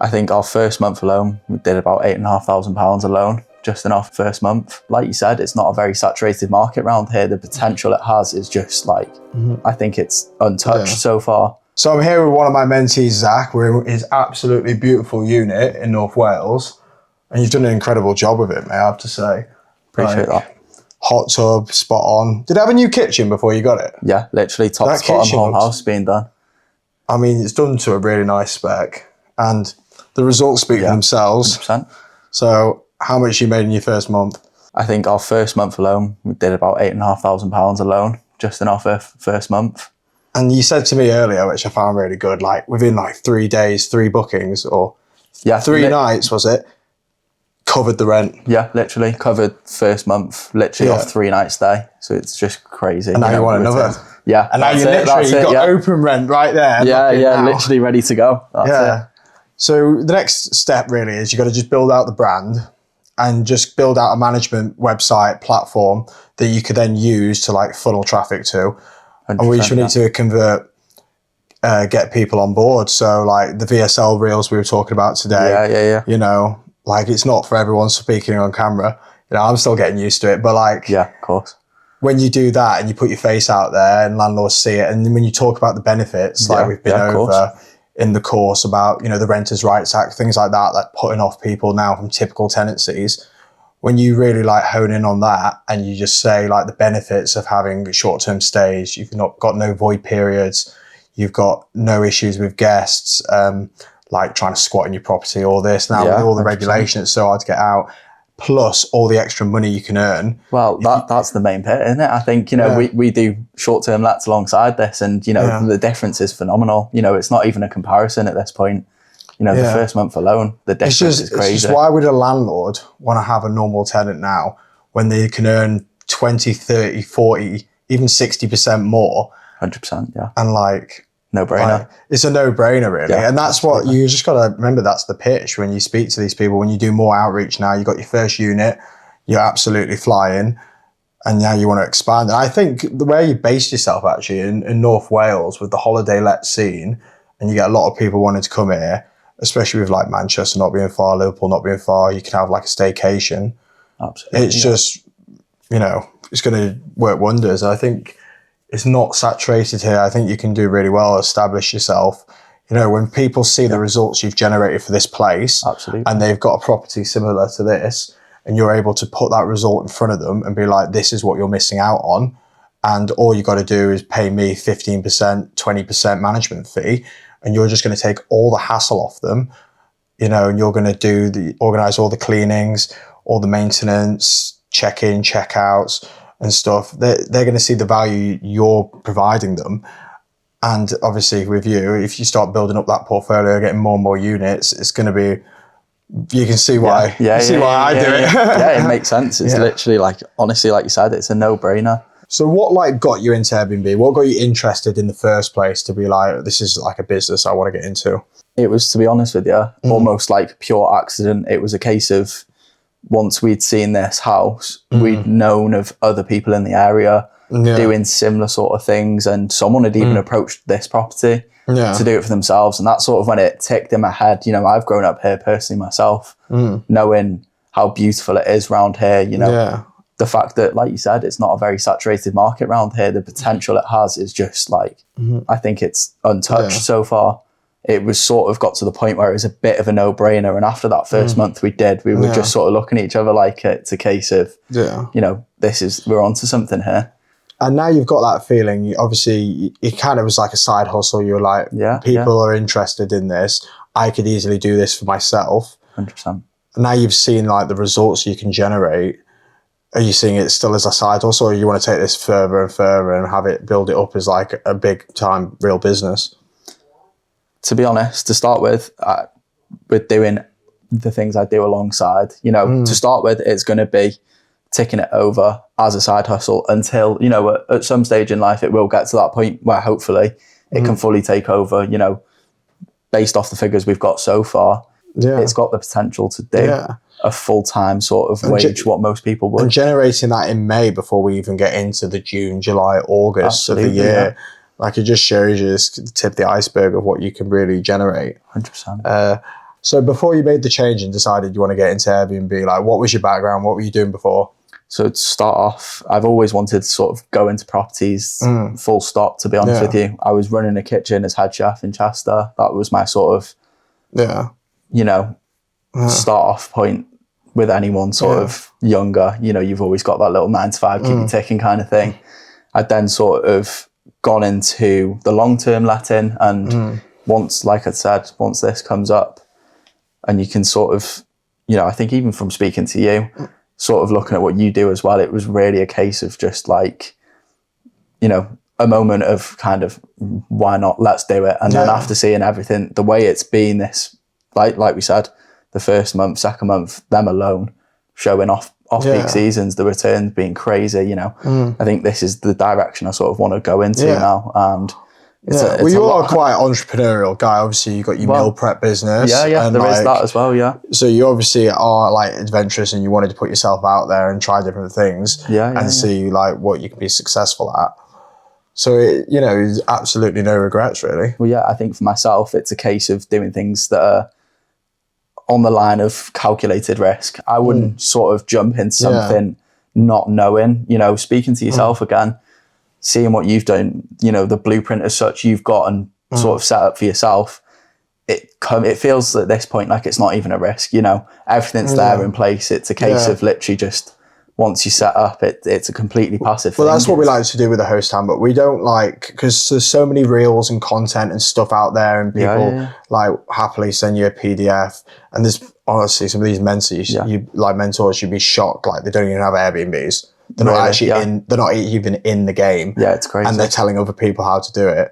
I think our first month alone, we did about £8,500 alone, just in our first month. Like you said, it's not a very saturated market around here. The potential it has is just like, I think it's untouched so far. So I'm here with one of my mentees, Zach. We're in his absolutely beautiful unit in North Wales. And you've done an incredible job with it, mate, I have to say. Appreciate that. Hot tub, spot on. Did it have a new kitchen before you got it? Yeah, literally top to bottom, whole house being done. I mean, it's done to a really nice spec. And the results speak for themselves. 100%. So how much you made in your first month? I think our first month alone, we did about £8,500 alone, just in our first month. And you said to me earlier, which I found really good, like within like 3 days, 3 bookings or 3 nights, was it? Covered the rent. Yeah, literally covered first month, literally off 3 nights stay. So it's just crazy. And now you want another. Yeah. And now you literally got open rent right there. Yeah, literally ready to go. That's it. So the next step really is you got to just build out the brand and just build out a management website platform that you could then use to like funnel traffic to. And we just need to convert, get people on board. So like the VSL reels we were talking about today, you know, like it's not for everyone speaking on camera. You know, I'm still getting used to it, but like, yeah, of course. When you do that and you put your face out there and landlords see it, and when you talk about the benefits, like we've been over in the course about, you know, the Renters' Rights Act, things like that, like putting off people now from typical tenancies. When you really like hone in on that and you just say like the benefits of having short-term stays, you've not got no void periods, you've got no issues with guests, like trying to squat in your property, all this. Now with all the 100%. Regulation, it's so hard to get out, plus all the extra money you can earn. Well, that's the main bit, isn't it? I think, you know, we do short-term lets alongside this and, you know, the difference is phenomenal. You know, it's not even a comparison at this point. You know, the first month alone, the difference is crazy. It's just why would a landlord want to have a normal tenant now when they can earn 20, 30, 40, even 60% more? 100%, yeah. And like... No-brainer. Like, it's a no-brainer, really. Yeah, and that's what you just got to remember. That's the pitch when you speak to these people. When you do more outreach now, you got your first unit, you're absolutely flying, and now you want to expand. And I think the way you based yourself actually in North Wales with the holiday let scene, and you get a lot of people wanting to come here, especially with like Manchester not being far, Liverpool not being far, you can have like a staycation. Absolutely. It's just, you know, it's going to work wonders. I think it's not saturated here. I think you can do really well, establish yourself. You know, when people see the results you've generated for this place, and they've got a property similar to this, and you're able to put that result in front of them and be like, this is what you're missing out on. And all you got to do is pay me 15%, 20% management fee. And you're just going to take all the hassle off them, you know, and you're going to organize all the cleanings, all the maintenance, check-in, check-outs and stuff. They're going to see the value you're providing them. And obviously with you, if you start building up that portfolio, getting more and more units, it's going to be, you can see why, I do it. Yeah, it makes sense. It's literally like, honestly, like you said, it's a no-brainer. So what like got you into Airbnb? What got you interested in the first place to be like, this is like a business I want to get into? It was, to be honest with you, almost like pure accident. It was a case of once we'd seen this house, we'd known of other people in the area doing similar sort of things. And someone had even approached this property to do it for themselves. And that's sort of when it ticked in my head. You know, I've grown up here personally myself, knowing how beautiful it is around here, you know. The fact that, like you said, it's not a very saturated market around here. The potential it has is just like, I think it's untouched so far. It was sort of got to the point where it was a bit of a no-brainer. And after that first month we were just sort of looking at each other like it's a case of, you know, we're onto something here. And now you've got that feeling, obviously it kind of was like a side hustle. You're like, people are interested in this. I could easily do this for myself. 100%. And now you've seen like the results you can generate. Are you seeing it still as a side hustle, or you want to take this further and further and have it, build it up as like a big time real business? To be honest, to start with doing the things I do alongside, you know, to start with, it's going to be ticking it over as a side hustle until, you know, at some stage in life, it will get to that point where hopefully it can fully take over, you know, based off the figures we've got so far. It's got the potential to do a full-time sort of wage, what most people would. And generating that in May before we even get into the June, July, August of the year, like it just shows you the tip of the iceberg of what you can really generate. 100%. So before you made the change and decided you want to get into Airbnb, like what was your background? What were you doing before? So to start off, I've always wanted to sort of go into properties, full stop, to be honest with you. I was running a kitchen as head chef in Chester. That was my sort of, you know, start off point with anyone sort of younger. You know, you've always got that little 9 to 5, keep you ticking kind of thing. I'd then sort of gone into the long-term letting, and once, like I said, once this comes up and you can sort of, you know, I think even from speaking to you, sort of looking at what you do as well, it was really a case of just like, you know, a moment of kind of, why not, let's do it. And then after seeing everything, the way it's been this, like we said, the first month, second month, them alone, showing off peak seasons, the returns being crazy, you know, I think this is the direction I sort of want to go into now. And well, you are quite an entrepreneurial guy. Obviously, you've got your meal prep business. And there is that as well, So you obviously are like adventurous, and you wanted to put yourself out there and try different things and see like what you can be successful at. So, you know, there's absolutely no regrets, really. Well, yeah, I think for myself, it's a case of doing things that are on the line of calculated risk. I wouldn't sort of jump into something not knowing, you know, speaking to yourself again, seeing what you've done, you know, the blueprint as such you've got and sort of set up for yourself. It feels at this point like it's not even a risk, you know, everything's there in place. It's a case of literally just, once you set up, it's a completely passive thing. Well, that's what we like to do with the host handbook. We don't like, because there's so many reels and content and stuff out there, and people like happily send you a PDF. And there's honestly some of these mentors, you'd be shocked. Like, they don't even have Airbnbs. They're not actually they're not even in the game. Yeah, it's crazy. And they're telling other people how to do it.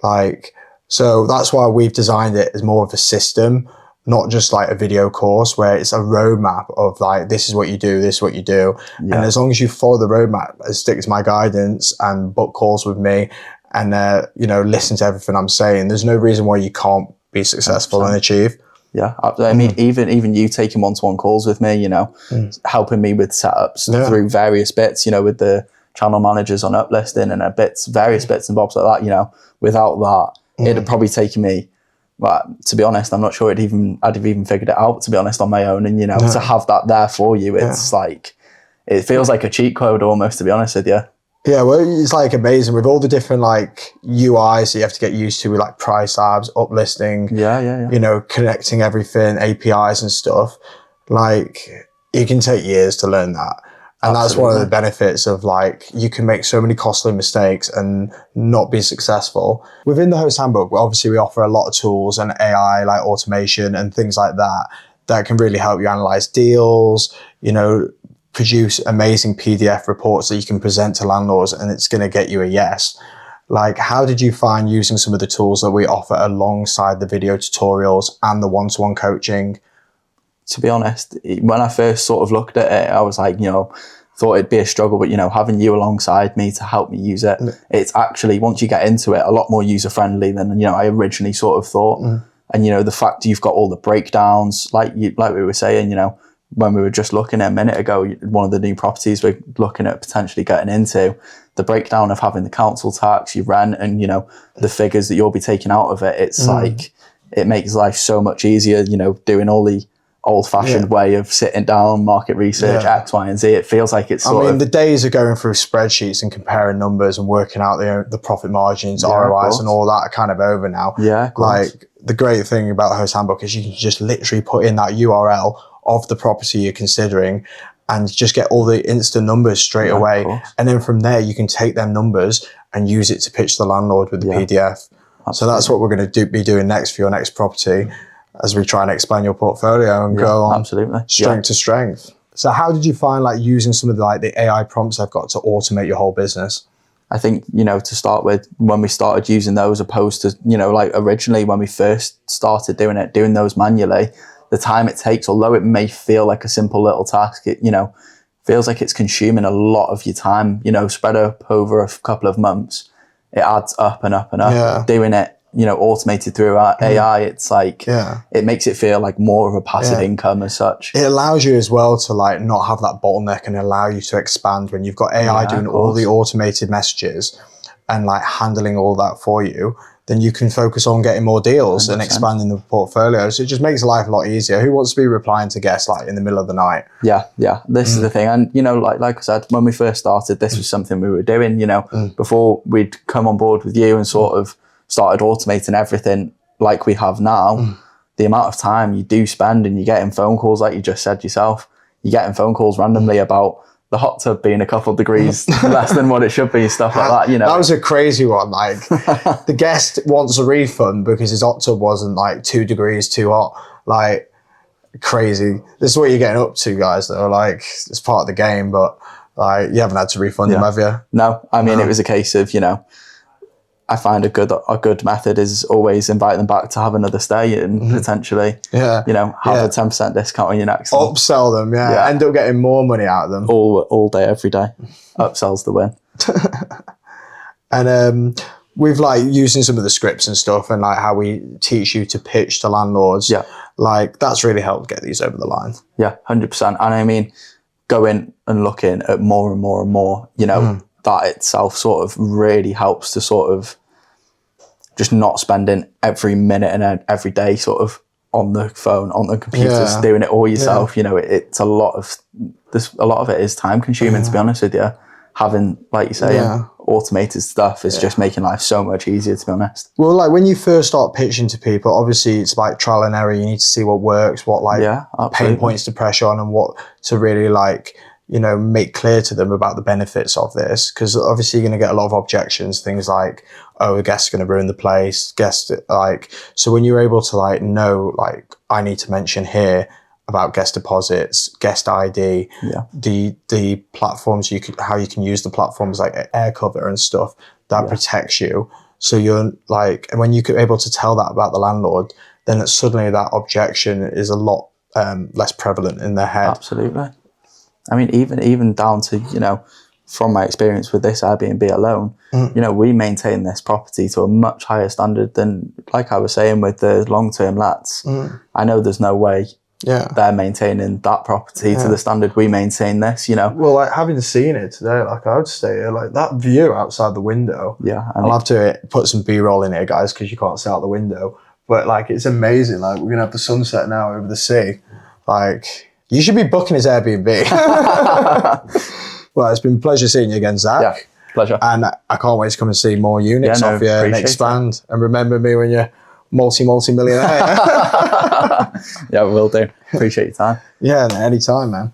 Like, so that's why we've designed it as more of a system, not just like a video course, where it's a roadmap of like, this is what you do, this is what you do. And as long as you follow the roadmap and stick to my guidance and book calls with me and, you know, listen to everything I'm saying, there's no reason why you can't be successful 100%. And achieve. Yeah, I mean, even you taking one-to-one calls with me, you know, helping me with setups through various bits, you know, with the channel managers on uplisting and various bits and bobs like that, you know, without that, it'd have probably taken me, well, to be honest, I'm not sure I'd have even figured it out, to be honest, on my own. And, you know, to have that there for you, it's like, it feels like a cheat code almost, to be honest with you. Yeah, well, it's like amazing with all the different like UIs that you have to get used to with like price tabs, uplisting, you know, connecting everything, APIs and stuff. Like, it can take years to learn that. And that's one of the benefits of like, you can make so many costly mistakes and not be successful. Within the host handbook, obviously we offer a lot of tools and AI like automation and things like that can really help you analyze deals, you know, produce amazing PDF reports that you can present to landlords, and it's going to get you a yes. Like, how did you find using some of the tools that we offer alongside the video tutorials and the one-to-one coaching? To be honest, when I first sort of looked at it, I was like, you know, thought it'd be a struggle, but, you know, having you alongside me to help me use it, it's actually, once you get into it, a lot more user-friendly than, you know, I originally sort of thought. And, you know, the fact you've got all the breakdowns, like we were saying, you know, when we were just looking at a minute ago, one of the new properties we're looking at potentially getting into, the breakdown of having the council tax, your rent, and, you know, the figures that you'll be taking out of it, it's like, it makes life so much easier, you know, doing all the old-fashioned way of sitting down, market research, X, Y, and Z. It feels like it's sort of... the days of going through spreadsheets and comparing numbers and working out the profit margins, ROIs and all that are kind of over now. Yeah, of course. Like, the great thing about the host handbook is you can just literally put in that URL of the property you're considering and just get all the instant numbers straight away. And then from there, you can take them numbers and use it to pitch the landlord with the PDF. Absolutely. So that's what we're going to be doing next for your next property as we try and expand your portfolio and go on strength to strength. So how did you find like using some of the AI prompts I've got to automate your whole business? I think, you know, to start with, when we started using those opposed to, you know, like originally when we first started doing those manually, the time it takes, although it may feel like a simple little task, it, you know, feels like it's consuming a lot of your time, you know, spread up over a couple of months. It adds up and up and up. Doing it, you know, automated through AI, it's like, it makes it feel like more of a passive income as such. It allows you as well to like not have that bottleneck and allow you to expand when you've got AI doing all the automated messages and like handling all that for you. then you can focus on getting more deals 100%. and expanding the portfolio. So it just makes life a lot easier. Who wants to be replying to guests like in the middle of the night? Yeah. This is the thing. And, you know, like I said, when we first started, this was something we were doing, you know, before we'd come on board with you and sort of started automating everything like we have now. The amount of time you do spend and you're getting phone calls, like you just said yourself, you're getting phone calls randomly about the hot tub being a couple degrees less than what it should be, stuff like that, you know. That was a crazy one. Like, the guest wants a refund because his hot tub wasn't like 2 degrees too hot. Like, crazy. This is what you're getting up to, guys, though. Like, it's part of the game, but like, you haven't had to refund them, have you? No, I mean, it was a case of, you know, I find a good method is always invite them back to have another stay and potentially, you know, have a 10% discount on your next one. Upsell them, end up getting more money out of them. All day, every day. Upsells the win. And with like using some of the scripts and stuff and like how we teach you to pitch to landlords, like that's really helped get these over the line. Yeah, 100%. And I mean, going and looking at more and more and more, you know, that itself sort of really helps to sort of just not spending every minute and every day sort of on the phone, on the computers, doing it all yourself. You know, it's a lot of it is time consuming, to be honest with you. Having, like you say, automated stuff is just making life so much easier, to be honest. Well, like when you first start pitching to people, obviously it's like trial and error. You need to see what works, what like pain points to pressure on, and what to really like, you know, make clear to them about the benefits of this. Because obviously you're going to get a lot of objections, things like, oh, the guest's going to ruin the place, so when you're able to like know, like, I need to mention here about guest deposits, guest ID, the platforms how you can use the platforms like AirCover and stuff that protects you. So you're like, and when you're able to tell that about the landlord, then suddenly that objection is a lot less prevalent in their head. Absolutely. I mean, even down to, you know, from my experience with this Airbnb alone, you know, we maintain this property to a much higher standard than, like I was saying, with the long-term lets. I know there's no way they're maintaining that property to the standard we maintain this, you know. Well, like having seen it today, like I would stay here, like that view outside the window. Yeah. I'll have to put some B-roll in here, guys, because you can't see out the window. But like, it's amazing. Like, we're going to have the sunset now over the sea. Like, you should be booking his Airbnb. Well, it's been a pleasure seeing you again, Zach. Yeah, pleasure. And I can't wait to come and see more units off you and expand. And remember me when you're multi-millionaire. Yeah, we will do. Appreciate your time. Yeah, anytime, man.